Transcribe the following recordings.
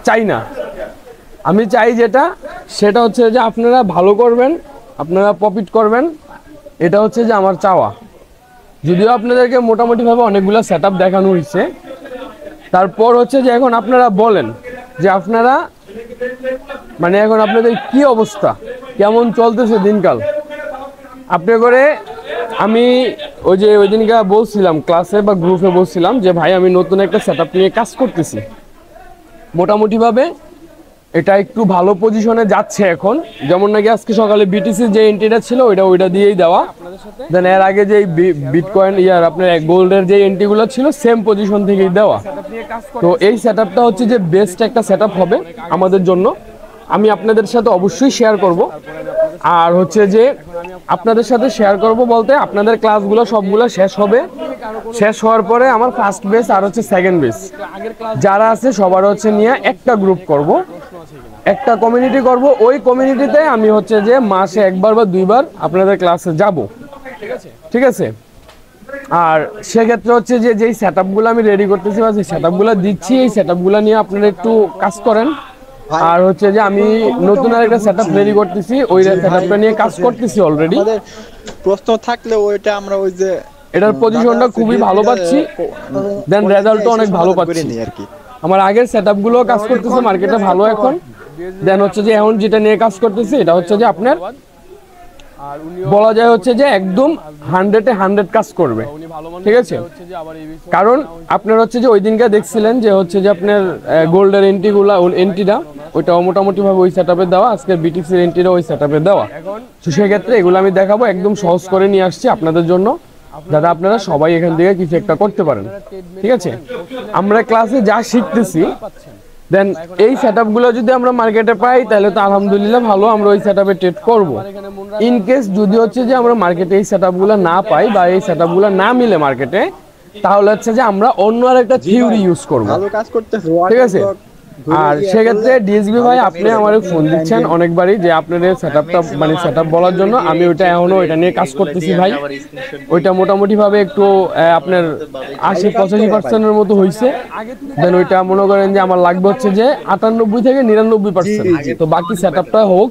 চাই না। আমি চাই যেটা সেটা হচ্ছে যে আপনারা ভালো করবেন, আপনারা প্রফিট করবেন, এটা হচ্ছে যে আমার চাওয়া। যদিও আপনাদেরকে মোটামুটিভাবে অনেকগুলো সেট আপ দেখানো হয়েছে, তারপর হচ্ছে যে এখন আপনারা বলেন যে আপনারা মানে এখন আপনাদের কি অবস্থা, কেমন চলতেছে দিনকাল। আপনি করে আমি ওই দিনকে বলছিলাম ক্লাসে বা গ্রুপে বলছিলাম যে ভাই আমি নতুন একটা সেট আপ নিয়ে কাজ করতেছি, মোটামুটিভাবে এটা একটু ভালো পজিশনে যাচ্ছে এখন। যেমন নাকি আজকে সকালে বিটিসি যে এন্ট্রিটা ছিল ওইটা দিয়েই দেওয়া, দেন এর আগে যে বিটকয়েন আপনার গোল্ডের যে এন্ট্রিগুলো ছিল সেম পজিশন থেকেই দেওয়া। তো এই সেট আপটা হচ্ছে যে বেস্ট একটা সেট আপ হবে আমাদের জন্য, আমি আপনাদের সাথে অবশ্যই শেয়ার করব। আর হচ্ছে যে আপনাদের সাথে শেয়ার করব বলতে আপনাদের ক্লাসগুলো সবগুলো শেষ হবে, শেষ হওয়ার পরে আমার ফার্স্ট বেস আর হচ্ছে সেকেন্ড বেস যারা আছে সবার হচ্ছে নিয়ে একটা গ্রুপ করব, একটা কমিউনিটি করব। ওই কমিউনিটিতে আমি হচ্ছে যে মাসে একবার বা দুইবার আপনাদের ক্লাসে যাব, ঠিক আছে। আর সেক্ষেত্রে হচ্ছে যে যেই সেট আপগুলো আমি রেডি করতেছি বা সেই সেট আপগুলো দিচ্ছি, এই সেট আপগুলো নিয়ে আপনারা একটু কাজ করেন। আর হচ্ছে যে আমি নতুন আরেকটা সেট আপ রেডি করতেছি, ওই সেট আপটা নিয়ে কাজ করতেছি অলরেডি। প্রশ্ন থাকলে ওইটা আমরা ওই যে এটার পজিশনটা খুবই ভালো পাচ্ছি, দেন রেজাল্টও অনেক ভালো পাচ্ছি। আমার আগের সেট আপগুলো কাজ করতেছে মার্কেটে ভালো এখন। দেন হচ্ছে যে এখন যেটা নিয়ে কাজ করতেছি এটা হচ্ছে যে আপনার বলা যায় হচ্ছে যে একদম 100-এ 100 কাজ করবে, ঠিক আছে। কারণ আপনার হচ্ছে যে ওই দিনকে দেখছিলেন যে হচ্ছে যে আপনার গোল্ডের এন্ট্রিটা ওইটাও মোটামুটিভাবে ওই সেট আপে দেওয়া, আজকের বিটিসির এন্ট্রিটা ওই সেট আপে দেওয়া। তো সেক্ষেত্রে এগুলো আমি দেখাবো, একদম সহজ করে নিয়ে আসছি আপনাদের জন্য, যাতে আপনারা সবাই এখান থেকে কিছু একটা করতে পারেন, ঠিক আছে। আমরা ক্লাসে যা শিখতেছি দেন এই সেটআপগুলো যদি আমরা মার্কেটে পাই তাহলে তো আলহামদুলিল্লাহ ভালো, আমরা ওই সেটআপে ট্রেড করব। ইন কেস যদি হচ্ছে যে আমরা মার্কেটে এই সেটআপগুলো না পাই বা এই সেটআপগুলো না মিলে মার্কেটে, তাহলে হচ্ছে যে আমরা অন্য আরেকটা থিওরি ইউজ করব, ভালো কাজ করতেছে, ঠিক আছে। আর সেক্ষেত্রে ডিএসবি ভাই আপনি আমারে ফোন দিচ্ছেন অনেকবারই যে আপনার সেটআপটা মানে সেটআপ বলার জন্য, আমি ওইটা এখনো ওইটা নিয়ে কাজ করতেছি ভাই। ওইটা মোটামুটি ভাবে একটু আপনার 80-85% মতো হয়েছে। দেন ওইটা মনে করেন যে আমার লাগবে হচ্ছে যে 98-99%। তো বাকি সেটআপটা হোক,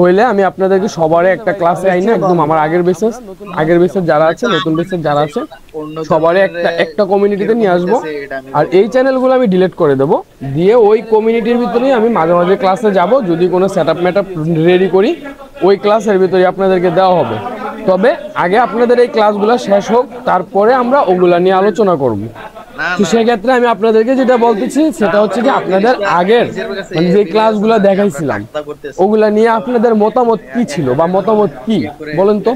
হইলে আমি আপনাদেরকে সবারই একটা ক্লাসে আইনা একদম আমার আগের বেসের যারা আছে, নতুন বেসের যারা আছে সবারই একটা কমিউনিটিতে নিয়ে আসবো। আর এই চ্যানেলগুলো আমি ডিলিট করে দেবো, দিয়ে ওই কমিউনিটির ভিতরেই আমি মাঝে মাঝে ক্লাসে যাব। যদি কোনো সেটআপ ম্যাটআপ রেডি করি ওই ক্লাসের ভিতরে আপনাদেরকে দেওয়া হবে। তবে আগে আপনাদের এই ক্লাসগুলো শেষ হোক, তারপরে আমরা ওগুলা নিয়ে আলোচনা করব। তো সেক্ষেত্রে আমি আপনাদেরকে যেটা বলতেছি সেটা হচ্ছে যে আপনাদের আগের মানে যে ক্লাসগুলো দেখাইছিলাম ওগুলা নিয়ে আপনাদের মতামত কি ছিল বা মতামত কি বলেন তো।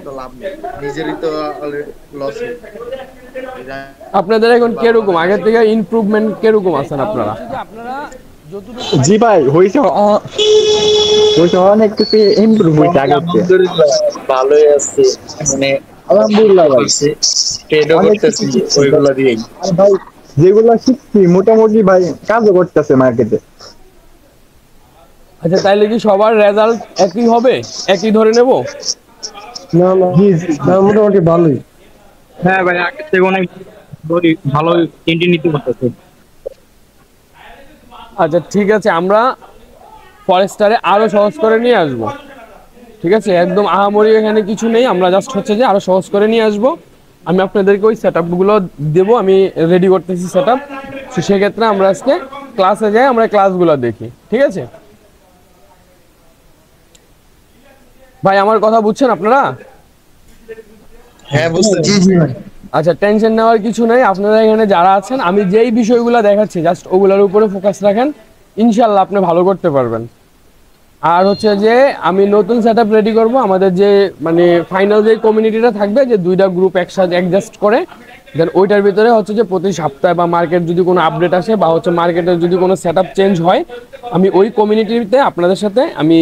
আপনাদের এখন কিরকম, আগের থেকে ইমপ্রুভমেন্ট কিরকম আছেন আপনারা? জি ভাই হইছে অনেক কিছু ইমপ্রুভ হইছে, আগে ভালোই আছে মানে আলহামদুলিল্লাহ ভাই। ট্রেডও করতেছি ওইগুলো দিয়েই। ভাই যেগুলো শিখছি মোটামুটি ভাই কাজও করতেছে মার্কেটে। আচ্ছা তাইলে কি সবার রেজাল্ট একই হবে, একই ধরে নেব? না না জি মোটামুটি ভালোই। হ্যাঁ ভাই আগের থেকে অনেক ভালো এন্ট্রি নিতে পারতেছে। আচ্ছা ঠিক আছে, আমরা ফরেস্টারে আরো সহজ করে নিয়ে আসব, ঠিক আছে। একদম আহামরি এখানে কিছু নেই, আমরা জাস্ট হচ্ছে যে আরো সহজ করে নিয়ে আসব। আমি আপনাদেরকে ওই সেট আপগুলো দেবো, আমি রেডি করতেছি সেট আপ। তো সেক্ষেত্রে আমরা আজকে ক্লাসে যাই, আমরা ক্লাসগুলো দেখি, ঠিক আছে ভাই। আমার কথা বুঝছেন আপনারা? হ্যাঁ বুঝতেছি। আচ্ছা টেনশন নেওয়ার কিছু নেই, আপনারা এখানে যারা আছেন আমি যেই বিষয়গুলো দেখাচ্ছি জাস্ট ওগুলোর উপরে ফোকাস রাখেন, ইনশাল্লাহ আপনি ভালো করতে পারবেন। আর হচ্ছে যে আমি নতুন সেট আপ রেডি করবো, আমাদের যে মানে ফাইনাল যে কমিউনিটিটা থাকবে, যে দুইটা গ্রুপ একসাথে অ্যাডজাস্ট করে দেন ওইটার ভিতরে হচ্ছে যে প্রতি সপ্তাহে বা মার্কেট যদি কোনো আপডেট আসে বা হচ্ছে মার্কেটের যদি কোনো সেট আপ চেঞ্জ হয়, আমি ওই কমিউনিটিতে আপনাদের সাথে আমি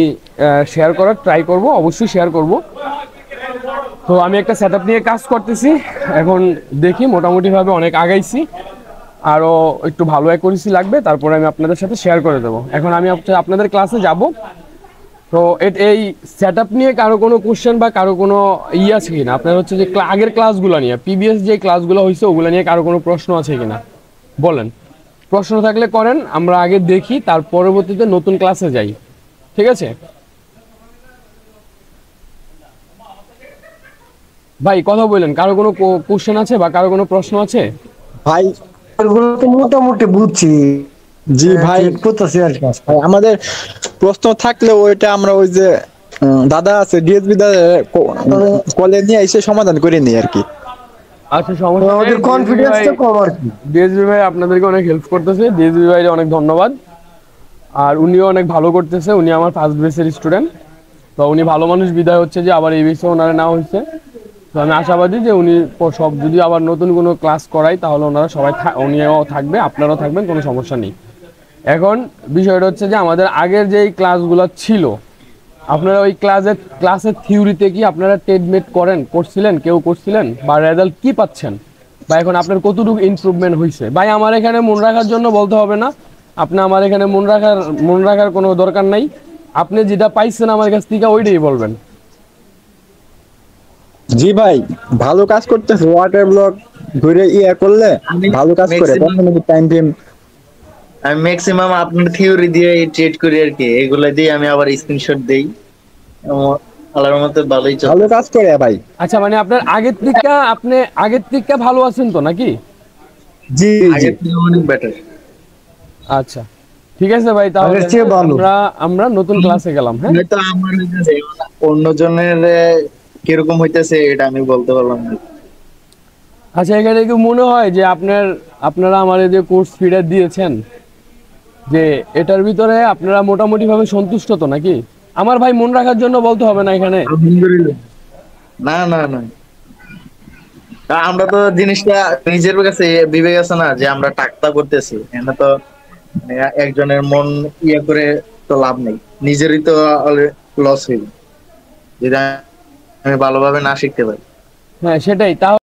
শেয়ার করার ট্রাই করব, অবশ্যই শেয়ার করব। তো আমি একটা সেট আপ নিয়ে কাজ করতেছি এখন, দেখি মোটামুটিভাবে অনেক আগাইছি, আরও একটু ভালো অ্যাকুরেসি লাগবে, তারপরে আমি আপনাদের সাথে শেয়ার করে দেবো। এখন আমি আপনাদের ক্লাসে যাব। তো এই সেট আপ নিয়ে কারো কোনো কোশ্চেন বা কারো কোনো আছে কিনা, আপনার হচ্ছে যে আগের ক্লাসগুলো নিয়ে প্রিভিয়াস যে ক্লাসগুলো হয়েছে ওগুলো নিয়ে কারো কোনো প্রশ্ন আছে কিনা বলেন। প্রশ্ন থাকলে করেন, আমরা আগে দেখি, তার পরবর্তীতে নতুন ক্লাসে যাই। ঠিক আছে ভাই, কথা বললেন, কারো কোনো কোশ্চেন আছে বা কারো কোনো প্রশ্ন আছে? ভাই এগুলো তো মোটামুটি বুঝছি। জি ভাই, ঠিক করতেছি আর কি। ভাই আমাদের প্রশ্ন থাকলে ওইটা আমরা ওই যে দাদা আছে ডিএসবি দাদা কলে নিয়ে এসে সমাধান করে নিই আর কি। আচ্ছা, সমস্যা নেই। আমাদের কনফিডেন্সটা কম আর কি। ডিএসবি ভাই আপনাদেরকে অনেক হেল্প করতেছে, ডিএসবি ভাই অনেক ধন্যবাদ। আর উনিও অনেক ভালো করতেছে, উনি আমার ফার্স্ট বেসের স্টুডেন্ট। তো উনি ভালো মানুষ, বিদায় হচ্ছে যে আবার এই বিষয়ে ওনারা নেওয়া হয়েছে। তো আমি আশাবাদী যে উনি সব যদি আবার নতুন কোনো ক্লাস করাই তাহলে ওনারা সবাই উনিও থাকবে, আপনারাও থাকবেন, কোনো সমস্যা নেই। এখন বিষয়টা হচ্ছে যে আমাদের আগের যেই ক্লাসগুলো ছিল, আপনারা ওই ক্লাসের থিওরিতে কি আপনারা টেডমেট করছিলেন, কেউ করছিলেন, বা রেজাল্ট কি পাচ্ছেন, বা এখন আপনার কতটুকু ইমপ্রুভমেন্ট হয়েছে? ভাই আমার এখানে মন রাখার জন্য বলতে হবে না, আপনি আমার এখানে মন রাখার কোনো দরকার নাই। আপনি যেটা পাইছেন আমার কাছ থেকে ওইটাই বলবেন। জি ভাই, ভালো কাজ করতেছে, ওয়াটার ব্লক ধরে করলে আমি ভালো কাজ করে maximum- তখন টাইম টাইম। আমি ম্যাক্সিমাম আপনার থিওরি দিয়ে ট্রেড করি আর কি, এগুলা দিয়ে আমি আবার স্ক্রিনশট দেই। আমার আল্লাহর মতে ভালোই চলে। ভালো কাজ করে ভাই। আচ্ছা, মানে আপনার আগের থেকে ভালো আছেন তো নাকি? জি জি আগের থেকে অনেক বেটার। আচ্ছা, ঠিক আছে ভাই, তাহলে আগের চেয়ে ভালো। আমরা নতুন ক্লাসে গেলাম। হ্যাঁ, হয়তো আমার হইতেছে, অন্যজনের কিরকম হইতেছে এটা আমি বলতে পারলাম না। আচ্ছা, এখানে কি মনে হয় যে আপনারা আমার এই যে কোর্স ফিটা দিয়েছেন, যে এটার ভিতরে আপনারা মোটামুটি ভাবে সন্তুষ্ট তো নাকি? আমার ভাই মন রাখার জন্য বলতে হবে না এখানে। আলহামদুলিল্লাহ। না না না, আমরা তো জিনিসটা নিজের কাছে বিবেক আছে না যে আমরা টাকতা করতেছি, এখানে তো মানে একজনের মন করে তো লাভ নেই, নিজেরই তো লস হইবে যদি আমি ভালোভাবে না শিখতে পারি। হ্যাঁ, সেটাই। তাহলে